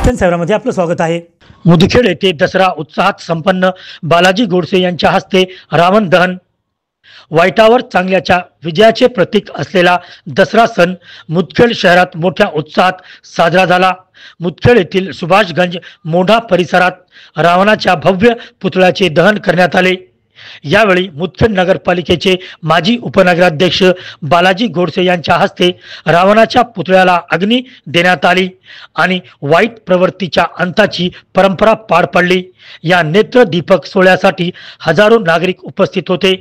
शिक्षण सेवामध्ये आपलं स्वागत आहे। मुदखेड येथे दसरा उत्साहात संपन्न। बालाजी गोडसे यांच्या हस्ते रावण दहन। वाईटावर चांगल्याच्या विजयाचे प्रतीक असलेला दसरा सण मुदखेड शहरात मोठ्या उत्साहात साजरा झाला। मुदखेड येथील सुभाषगंज मोढा परिसरात रावणाच्या भव्य पुतळ्याचे दहन करण्यात आले। यावेळी मुदखेड नगरपालिकेचे माजी उपनगराध्यक्ष बालाजी गोडसे यांच्या हस्ते रावणाच्या पुतळ्याला अग्नी देण्यात आली आणि वाईट प्रवृत्तीच्या अंताची परंपरा पार पडली। या नेत्रदीपक सोहळ्यासाठी हजारो नागरिक उपस्थित होते।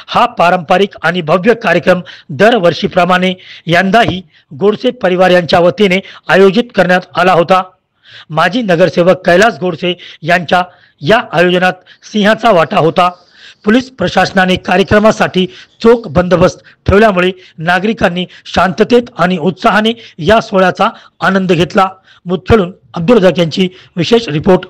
हा पारंपरिक आणि भव्य कार्यक्रम दरवर्षीप्रमाणे यंदाही गोडसे परिवार यांच्या वतीने आयोजित करण्यात आला होता। माजी नगरसेवक कैलास गोडसे यांच्या या आयोजनात सिंहाचा वाटा होता। पोलीस प्रशासनाने कार्यक्रमासाठी चोख बंदोबस्त ठेवल्यामुळे नागरिकांनी शांततेत आणि उत्साहाने या सोहळ्याचा आनंद घेतला। मुदखेडून अब्दुल रजाक यांची विशेष रिपोर्ट।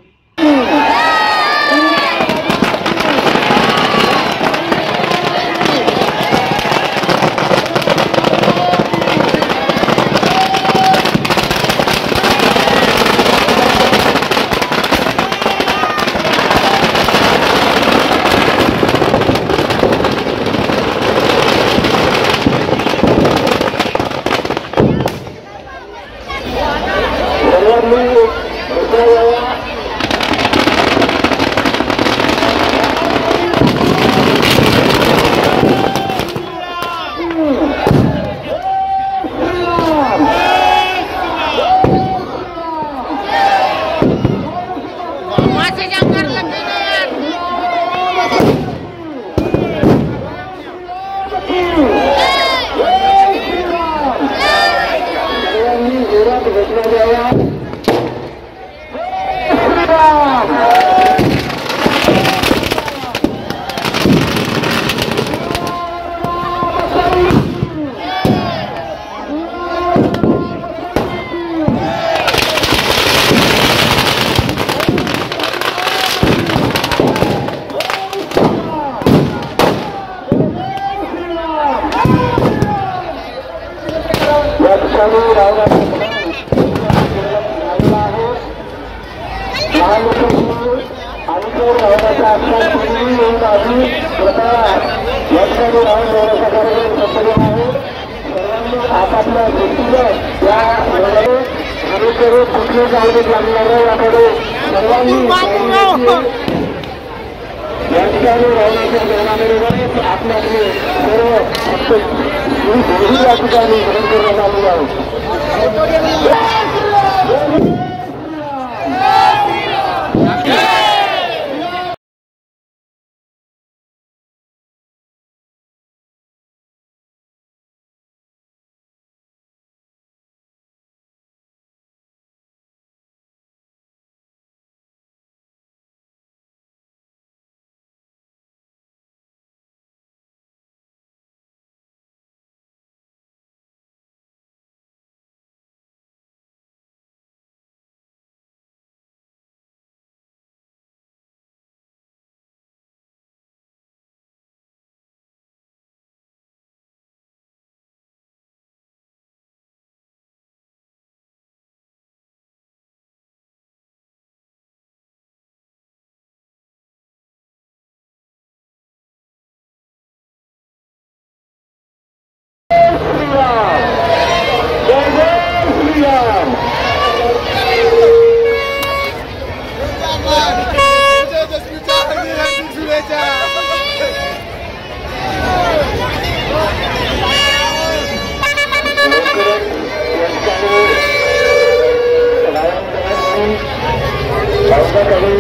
Gracias.